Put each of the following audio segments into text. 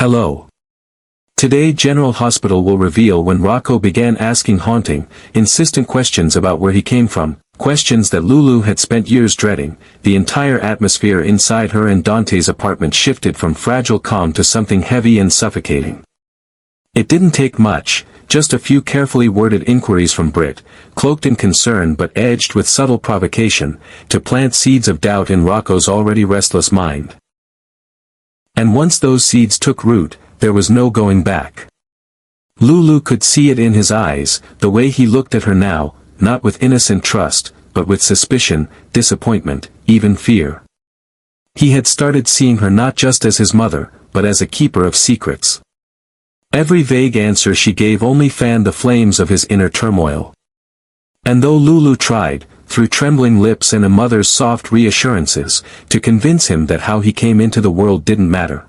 Hello. Today General Hospital will reveal when Rocco began asking haunting, insistent questions about where he came from, questions that Lulu had spent years dreading. The entire atmosphere inside her and Dante's apartment shifted from fragile calm to something heavy and suffocating. It didn't take much, just a few carefully worded inquiries from Britt, cloaked in concern but edged with subtle provocation, to plant seeds of doubt in Rocco's already restless mind. And once those seeds took root, there was no going back. Lulu could see it in his eyes, the way he looked at her now, not with innocent trust, but with suspicion, disappointment, even fear. He had started seeing her not just as his mother, but as a keeper of secrets. Every vague answer she gave only fanned the flames of his inner turmoil. And though Lulu tried, through trembling lips and a mother's soft reassurances, to convince him that how he came into the world didn't matter,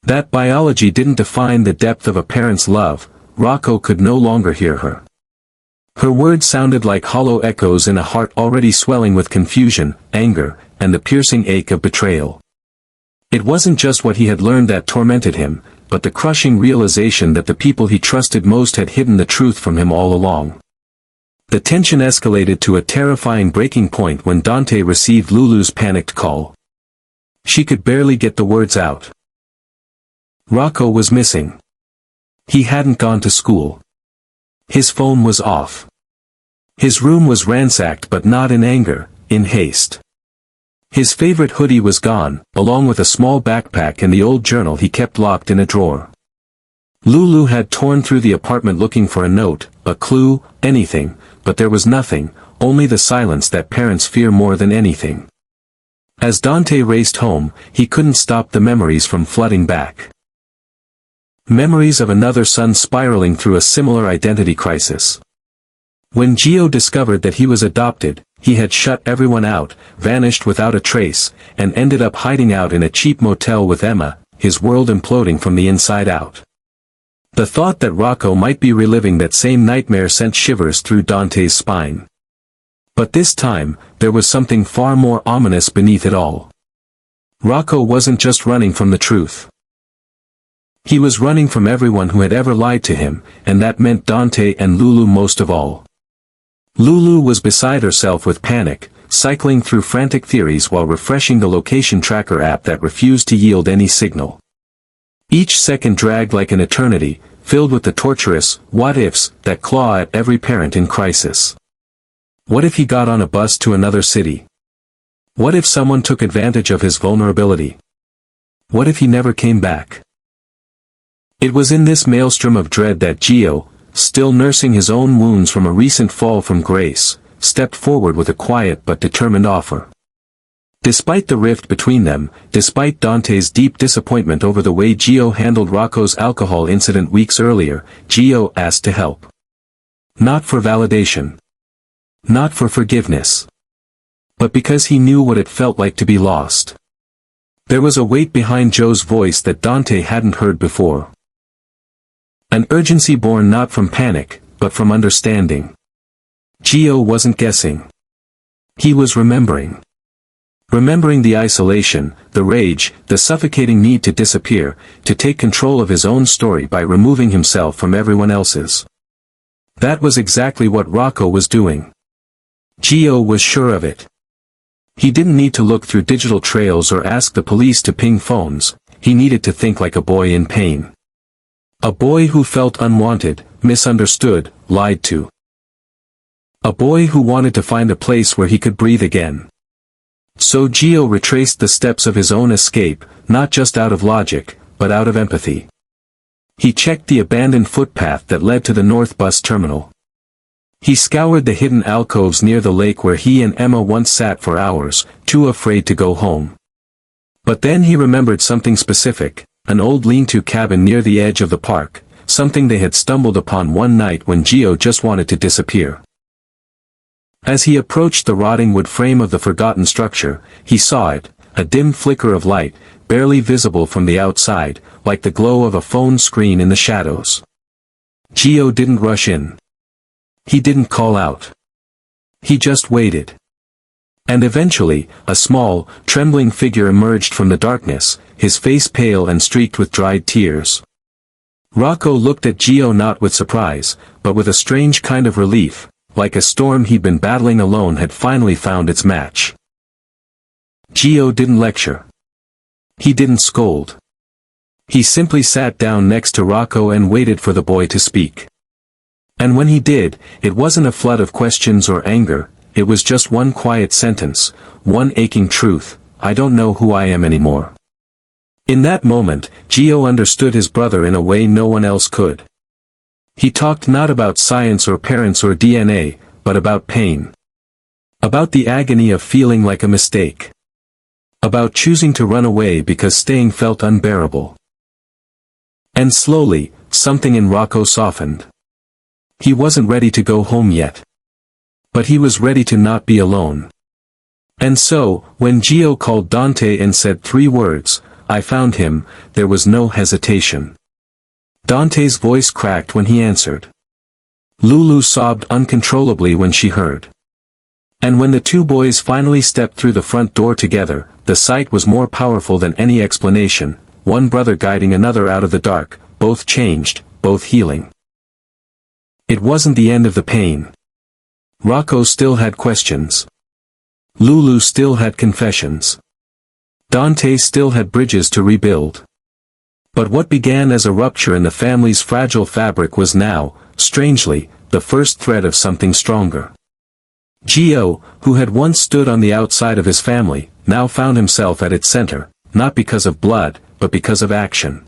that biology didn't define the depth of a parent's love, Rocco could no longer hear her. Her words sounded like hollow echoes in a heart already swelling with confusion, anger, and the piercing ache of betrayal. It wasn't just what he had learned that tormented him, but the crushing realization that the people he trusted most had hidden the truth from him all along. The tension escalated to a terrifying breaking point when Dante received Lulu's panicked call. She could barely get the words out. Rocco was missing. He hadn't gone to school. His phone was off. His room was ransacked, but not in anger, in haste. His favorite hoodie was gone, along with a small backpack and the old journal he kept locked in a drawer. Lulu had torn through the apartment looking for a note, a clue, anything, but there was nothing, only the silence that parents fear more than anything. As Dante raced home, he couldn't stop the memories from flooding back. Memories of another son spiraling through a similar identity crisis. When Gio discovered that he was adopted, he had shut everyone out, vanished without a trace, and ended up hiding out in a cheap motel with Emma, his world imploding from the inside out. The thought that Rocco might be reliving that same nightmare sent shivers through Dante's spine. But this time, there was something far more ominous beneath it all. Rocco wasn't just running from the truth. He was running from everyone who had ever lied to him, and that meant Dante and Lulu most of all. Lulu was beside herself with panic, cycling through frantic theories while refreshing the location tracker app that refused to yield any signal. Each second dragged like an eternity, filled with the torturous what-ifs that claw at every parent in crisis. What if he got on a bus to another city? What if someone took advantage of his vulnerability? What if he never came back? It was in this maelstrom of dread that Gio, still nursing his own wounds from a recent fall from grace, stepped forward with a quiet but determined offer. Despite the rift between them, despite Dante's deep disappointment over the way Gio handled Rocco's alcohol incident weeks earlier, Gio asked to help. Not for validation. Not for forgiveness. But because he knew what it felt like to be lost. There was a weight behind Joe's voice that Dante hadn't heard before. An urgency born not from panic, but from understanding. Gio wasn't guessing. He was remembering. Remembering the isolation, the rage, the suffocating need to disappear, to take control of his own story by removing himself from everyone else's. That was exactly what Rocco was doing. Gio was sure of it. He didn't need to look through digital trails or ask the police to ping phones, he needed to think like a boy in pain. A boy who felt unwanted, misunderstood, lied to. A boy who wanted to find a place where he could breathe again. So Gio retraced the steps of his own escape, not just out of logic, but out of empathy. He checked the abandoned footpath that led to the North Bus Terminal. He scoured the hidden alcoves near the lake where he and Emma once sat for hours, too afraid to go home. But then he remembered something specific. An old lean-to cabin near the edge of the park, something they had stumbled upon one night when Gio just wanted to disappear. As he approached the rotting wood frame of the forgotten structure, he saw it, a dim flicker of light, barely visible from the outside, like the glow of a phone screen in the shadows. Gio didn't rush in. He didn't call out. He just waited. And eventually, a small, trembling figure emerged from the darkness, his face pale and streaked with dried tears. Rocco looked at Gio not with surprise, but with a strange kind of relief, like a storm he'd been battling alone had finally found its match. Gio didn't lecture. He didn't scold. He simply sat down next to Rocco and waited for the boy to speak. And when he did, it wasn't a flood of questions or anger, it was just one quiet sentence, one aching truth: I don't know who I am anymore. In that moment, Gio understood his brother in a way no one else could. He talked not about science or parents or DNA, but about pain. About the agony of feeling like a mistake. About choosing to run away because staying felt unbearable. And slowly, something in Rocco softened. He wasn't ready to go home yet. But he was ready to not be alone. And so, when Gio called Dante and said 3 words, "I found him," there was no hesitation. Dante's voice cracked when he answered. Lulu sobbed uncontrollably when she heard. And when the 2 boys finally stepped through the front door together, the sight was more powerful than any explanation, one brother guiding another out of the dark, both changed, both healing. It wasn't the end of the pain. Rocco still had questions. Lulu still had confessions. Dante still had bridges to rebuild. But what began as a rupture in the family's fragile fabric was now, strangely, the first thread of something stronger. Gio, who had once stood on the outside of his family, now found himself at its center, not because of blood, but because of action.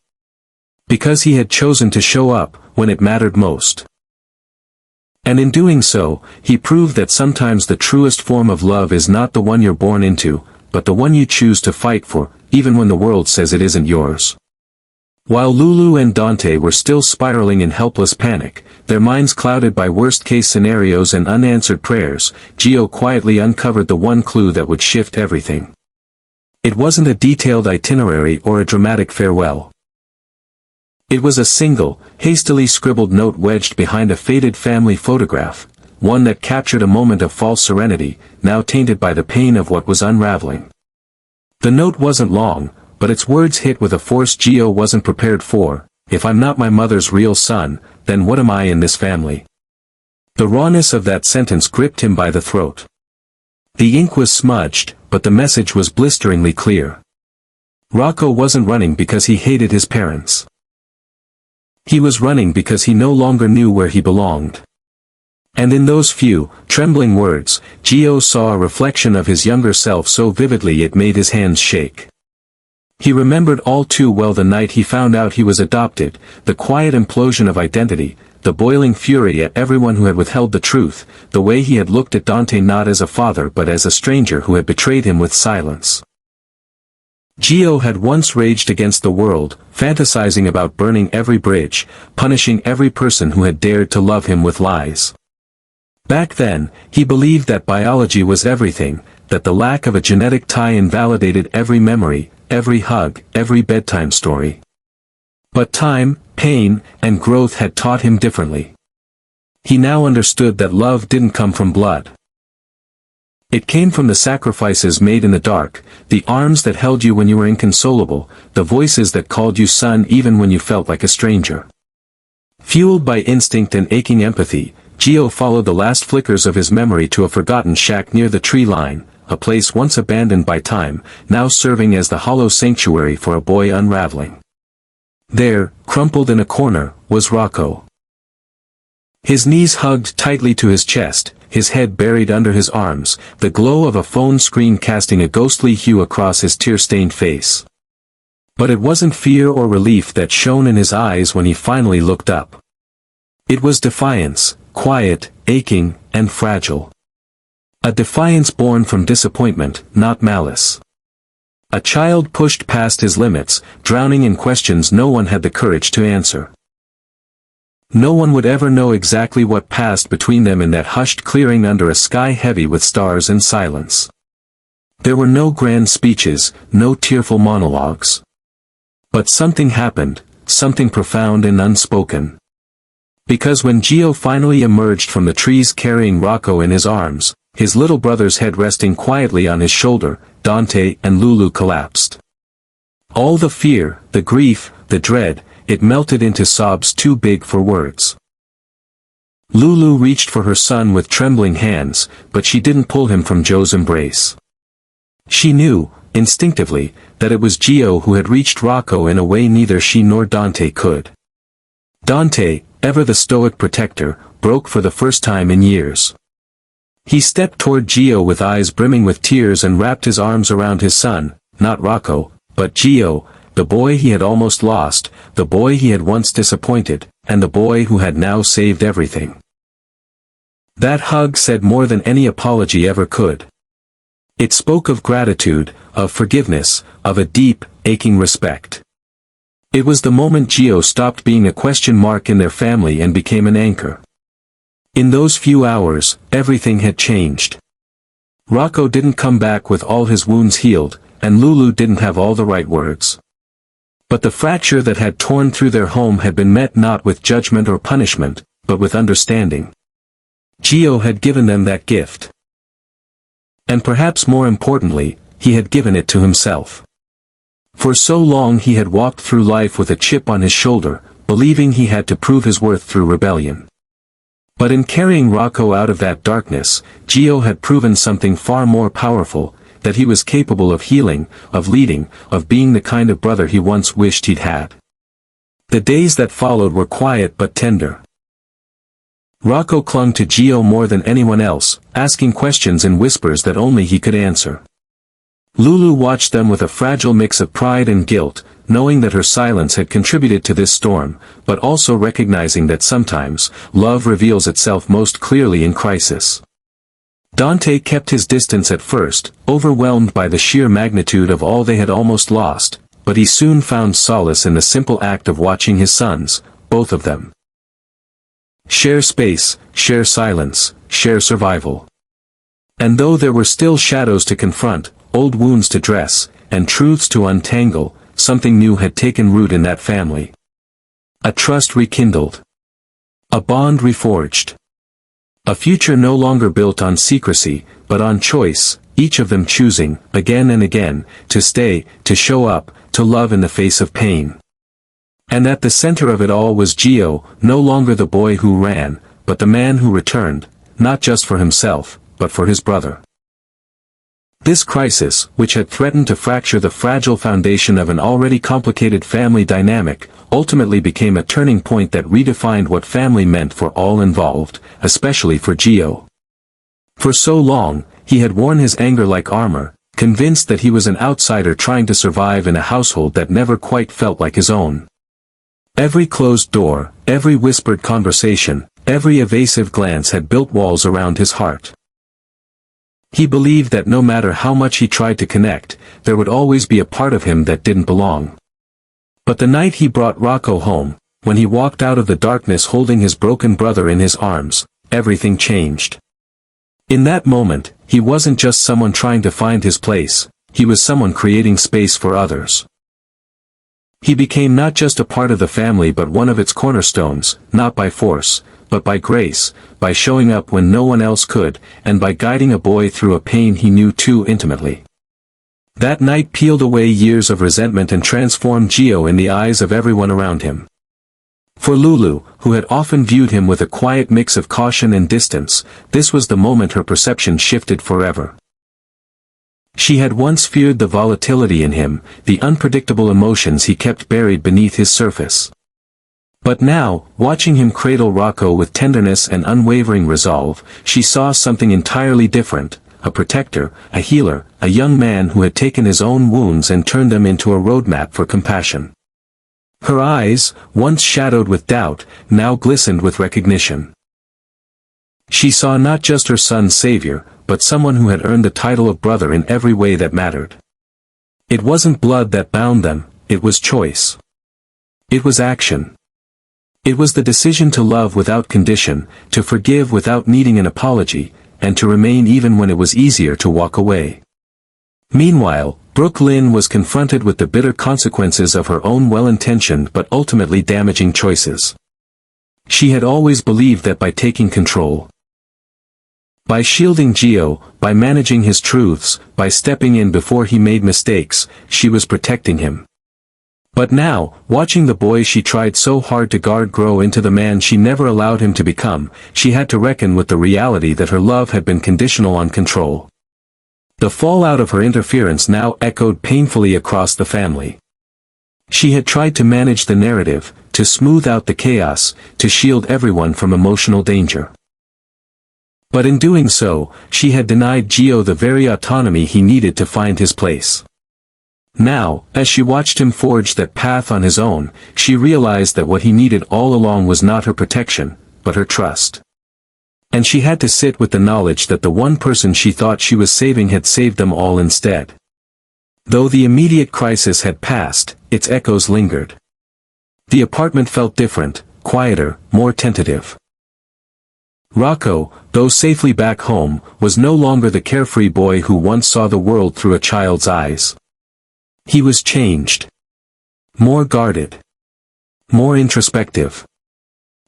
Because he had chosen to show up, when it mattered most. And in doing so, he proved that sometimes the truest form of love is not the one you're born into, but the one you choose to fight for, even when the world says it isn't yours. While Lulu and Dante were still spiraling in helpless panic, their minds clouded by worst-case scenarios and unanswered prayers, Gio quietly uncovered the one clue that would shift everything. It wasn't a detailed itinerary or a dramatic farewell. It was a single, hastily scribbled note wedged behind a faded family photograph, one that captured a moment of false serenity, now tainted by the pain of what was unraveling. The note wasn't long, but its words hit with a force Gio wasn't prepared for: "If I'm not my mother's real son, then what am I in this family?" The rawness of that sentence gripped him by the throat. The ink was smudged, but the message was blisteringly clear. Rocco wasn't running because he hated his parents. He was running because he no longer knew where he belonged. And in those few, trembling words, Gio saw a reflection of his younger self so vividly it made his hands shake. He remembered all too well the night he found out he was adopted, the quiet implosion of identity, the boiling fury at everyone who had withheld the truth, the way he had looked at Dante not as a father but as a stranger who had betrayed him with silence. Gio had once raged against the world, fantasizing about burning every bridge, punishing every person who had dared to love him with lies. Back then, he believed that biology was everything, that the lack of a genetic tie invalidated every memory, every hug, every bedtime story. But time, pain, and growth had taught him differently. He now understood that love didn't come from blood. It came from the sacrifices made in the dark, the arms that held you when you were inconsolable, the voices that called you son even when you felt like a stranger. Fueled by instinct and aching empathy, Gio followed the last flickers of his memory to a forgotten shack near the tree line, a place once abandoned by time, now serving as the hollow sanctuary for a boy unraveling. There, crumpled in a corner, was Rocco. His knees hugged tightly to his chest, his head buried under his arms, the glow of a phone screen casting a ghostly hue across his tear-stained face. But it wasn't fear or relief that shone in his eyes when he finally looked up. It was defiance, quiet, aching, and fragile. A defiance born from disappointment, not malice. A child pushed past his limits, drowning in questions no one had the courage to answer. No one would ever know exactly what passed between them in that hushed clearing under a sky heavy with stars and silence. There were no grand speeches, no tearful monologues. But something happened, something profound and unspoken. Because when Gio finally emerged from the trees carrying Rocco in his arms, his little brother's head resting quietly on his shoulder, Dante and Lulu collapsed. All the fear, the grief, the dread, it melted into sobs too big for words. Lulu reached for her son with trembling hands, but she didn't pull him from Joe's embrace. She knew, instinctively, that it was Gio who had reached Rocco in a way neither she nor Dante could. Dante, ever the stoic protector, broke for the first time in years. He stepped toward Gio with eyes brimming with tears and wrapped his arms around his son, not Rocco, but Gio, the boy he had almost lost, the boy he had once disappointed, and the boy who had now saved everything. That hug said more than any apology ever could. It spoke of gratitude, of forgiveness, of a deep, aching respect. It was the moment Gio stopped being a question mark in their family and became an anchor. In those few hours, everything had changed. Rocco didn't come back with all his wounds healed, and Lulu didn't have all the right words. But the fracture that had torn through their home had been met not with judgment or punishment, but with understanding. Gio had given them that gift. And perhaps more importantly, he had given it to himself. For so long he had walked through life with a chip on his shoulder, believing he had to prove his worth through rebellion. But in carrying Rocco out of that darkness, Gio had proven something far more powerful, that he was capable of healing, of leading, of being the kind of brother he once wished he'd had. The days that followed were quiet but tender. Rocco clung to Gio more than anyone else, asking questions in whispers that only he could answer. Lulu watched them with a fragile mix of pride and guilt, knowing that her silence had contributed to this storm, but also recognizing that sometimes, love reveals itself most clearly in crisis. Dante kept his distance at first, overwhelmed by the sheer magnitude of all they had almost lost, but he soon found solace in the simple act of watching his sons, both of them. Share space, share silence, share survival. And though there were still shadows to confront, old wounds to dress, and truths to untangle, something new had taken root in that family. A trust rekindled. A bond reforged. A future no longer built on secrecy, but on choice, each of them choosing, again and again, to stay, to show up, to love in the face of pain. And at the center of it all was Gio, no longer the boy who ran, but the man who returned, not just for himself, but for his brother. This crisis, which had threatened to fracture the fragile foundation of an already complicated family dynamic, ultimately became a turning point that redefined what family meant for all involved, especially for Gio. For so long, he had worn his anger like armor, convinced that he was an outsider trying to survive in a household that never quite felt like his own. Every closed door, every whispered conversation, every evasive glance had built walls around his heart. He believed that no matter how much he tried to connect, there would always be a part of him that didn't belong. But the night he brought Rocco home, when he walked out of the darkness holding his broken brother in his arms, everything changed. In that moment, he wasn't just someone trying to find his place, he was someone creating space for others. He became not just a part of the family but one of its cornerstones, not by force, but by grace, by showing up when no one else could, and by guiding a boy through a pain he knew too intimately. That night peeled away years of resentment and transformed Gio in the eyes of everyone around him. For Lulu, who had often viewed him with a quiet mix of caution and distance, this was the moment her perception shifted forever. She had once feared the volatility in him, the unpredictable emotions he kept buried beneath his surface. But now, watching him cradle Rocco with tenderness and unwavering resolve, she saw something entirely different, a protector, a healer, a young man who had taken his own wounds and turned them into a roadmap for compassion. Her eyes, once shadowed with doubt, now glistened with recognition. She saw not just her son's savior, but someone who had earned the title of brother in every way that mattered. It wasn't blood that bound them, it was choice. It was action. It was the decision to love without condition, to forgive without needing an apology, and to remain even when it was easier to walk away. Meanwhile, Brooke Lynn was confronted with the bitter consequences of her own well-intentioned but ultimately damaging choices. She had always believed that by taking control By shielding Gio, by managing his truths, by stepping in before he made mistakes, she was protecting him. But now, watching the boy she tried so hard to guard grow into the man she never allowed him to become, she had to reckon with the reality that her love had been conditional on control. The fallout of her interference now echoed painfully across the family. She had tried to manage the narrative, to smooth out the chaos, to shield everyone from emotional danger. But in doing so, she had denied Gio the very autonomy he needed to find his place. Now, as she watched him forge that path on his own, she realized that what he needed all along was not her protection, but her trust. And she had to sit with the knowledge that the one person she thought she was saving had saved them all instead. Though the immediate crisis had passed, its echoes lingered. The apartment felt different, quieter, more tentative. Rocco, though safely back home, was no longer the carefree boy who once saw the world through a child's eyes. He was changed. More guarded. More introspective.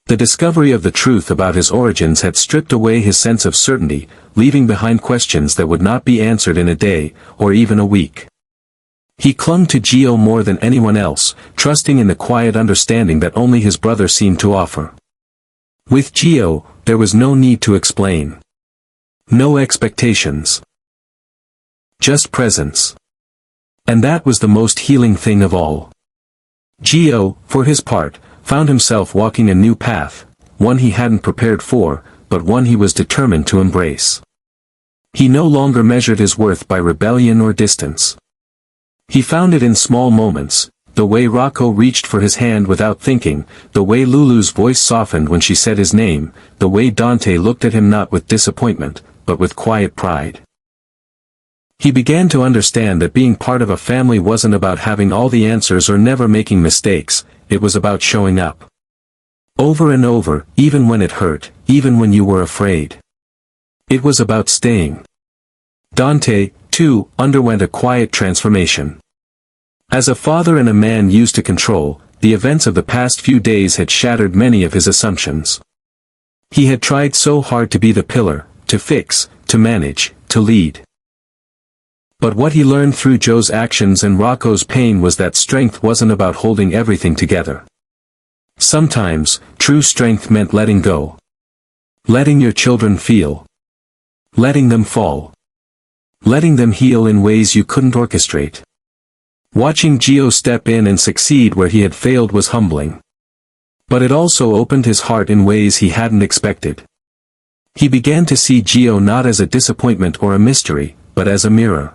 The discovery of the truth about his origins had stripped away his sense of certainty, leaving behind questions that would not be answered in a day, or even a week. He clung to Gio more than anyone else, trusting in the quiet understanding that only his brother seemed to offer. With Gio, there was no need to explain. No expectations. Just presence. And that was the most healing thing of all. Gio, for his part, found himself walking a new path, one he hadn't prepared for, but one he was determined to embrace. He no longer measured his worth by rebellion or distance. He found it in small moments, the way Rocco reached for his hand without thinking, the way Lulu's voice softened when she said his name, the way Dante looked at him not with disappointment, but with quiet pride. He began to understand that being part of a family wasn't about having all the answers or never making mistakes, it was about showing up. Over and over, even when it hurt, even when you were afraid. It was about staying. Dante, too, underwent a quiet transformation. As a father and a man used to control, the events of the past few days had shattered many of his assumptions. He had tried so hard to be the pillar, to fix, to manage, to lead. But what he learned through Joe's actions and Rocco's pain was that strength wasn't about holding everything together. Sometimes, true strength meant letting go. Letting your children feel. Letting them fall. Letting them heal in ways you couldn't orchestrate. Watching Gio step in and succeed where he had failed was humbling. But it also opened his heart in ways he hadn't expected. He began to see Gio not as a disappointment or a mystery, but as a mirror.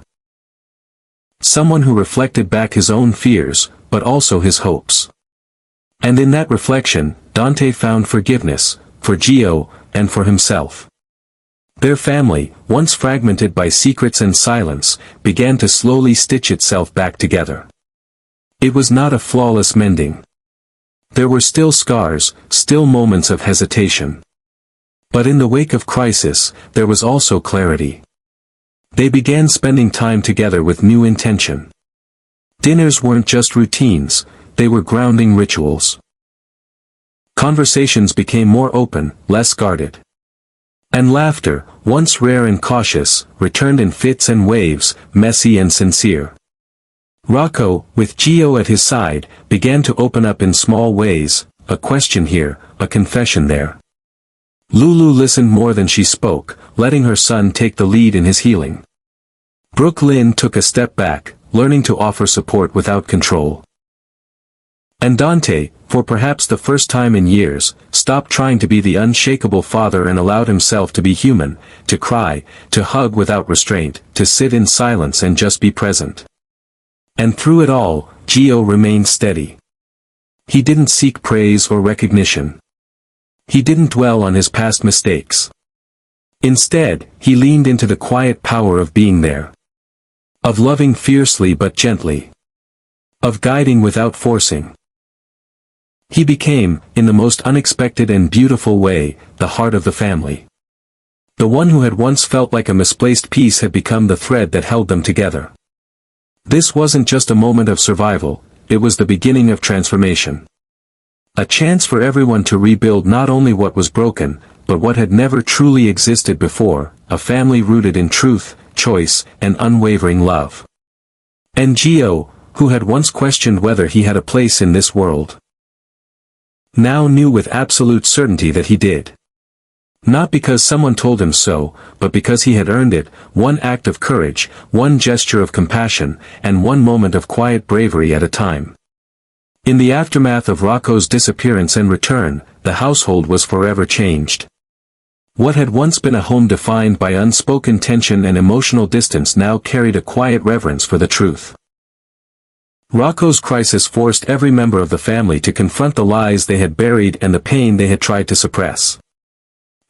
Someone who reflected back his own fears, but also his hopes. And in that reflection, Dante found forgiveness, for Gio, and for himself. Their family, once fragmented by secrets and silence, began to slowly stitch itself back together. It was not a flawless mending. There were still scars, still moments of hesitation. But in the wake of crisis, there was also clarity. They began spending time together with new intention. Dinners weren't just routines, they were grounding rituals. Conversations became more open, less guarded. And laughter, once rare and cautious, returned in fits and waves, messy and sincere. Rocco, with Gio at his side, began to open up in small ways, a question here, a confession there. Lulu listened more than she spoke, letting her son take the lead in his healing. Brooklyn took a step back, learning to offer support without control. And Dante, for perhaps the first time in years, stopped trying to be the unshakable father and allowed himself to be human, to cry, to hug without restraint, to sit in silence and just be present. And through it all, Gio remained steady. He didn't seek praise or recognition. He didn't dwell on his past mistakes. Instead, he leaned into the quiet power of being there. Of loving fiercely but gently. Of guiding without forcing. He became, in the most unexpected and beautiful way, the heart of the family. The one who had once felt like a misplaced piece had become the thread that held them together. This wasn't just a moment of survival, it was the beginning of transformation. A chance for everyone to rebuild not only what was broken, but what had never truly existed before, a family rooted in truth, choice, and unwavering love. And Gio, who had once questioned whether he had a place in this world, now knew with absolute certainty that he did. Not because someone told him so, but because he had earned it, one act of courage, one gesture of compassion, and one moment of quiet bravery at a time. In the aftermath of Rocco's disappearance and return, the household was forever changed. What had once been a home defined by unspoken tension and emotional distance now carried a quiet reverence for the truth. Rocco's crisis forced every member of the family to confront the lies they had buried and the pain they had tried to suppress.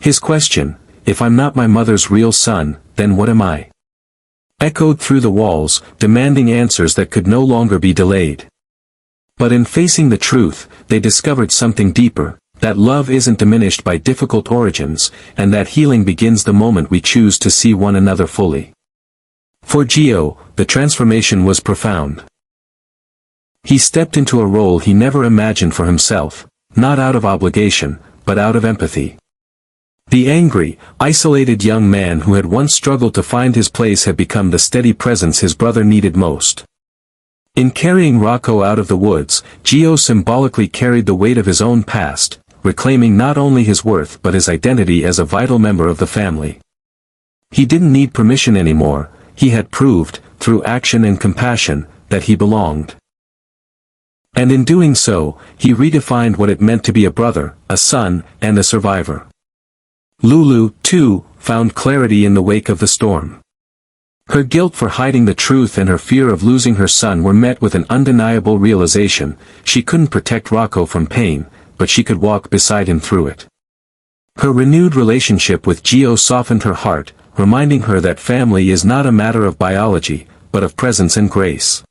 His question, "If I'm not my mother's real son, then what am I?" echoed through the walls, demanding answers that could no longer be delayed. But in facing the truth, they discovered something deeper, that love isn't diminished by difficult origins, and that healing begins the moment we choose to see one another fully. For Gio, the transformation was profound. He stepped into a role he never imagined for himself, not out of obligation, but out of empathy. The angry, isolated young man who had once struggled to find his place had become the steady presence his brother needed most. In carrying Rocco out of the woods, Gio symbolically carried the weight of his own past, reclaiming not only his worth but his identity as a vital member of the family. He didn't need permission anymore, he had proved, through action and compassion, that he belonged. And in doing so, he redefined what it meant to be a brother, a son, and a survivor. Lulu, too, found clarity in the wake of the storm. Her guilt for hiding the truth and her fear of losing her son were met with an undeniable realization: she couldn't protect Rocco from pain, but she could walk beside him through it. Her renewed relationship with Gio softened her heart, reminding her that family is not a matter of biology, but of presence and grace.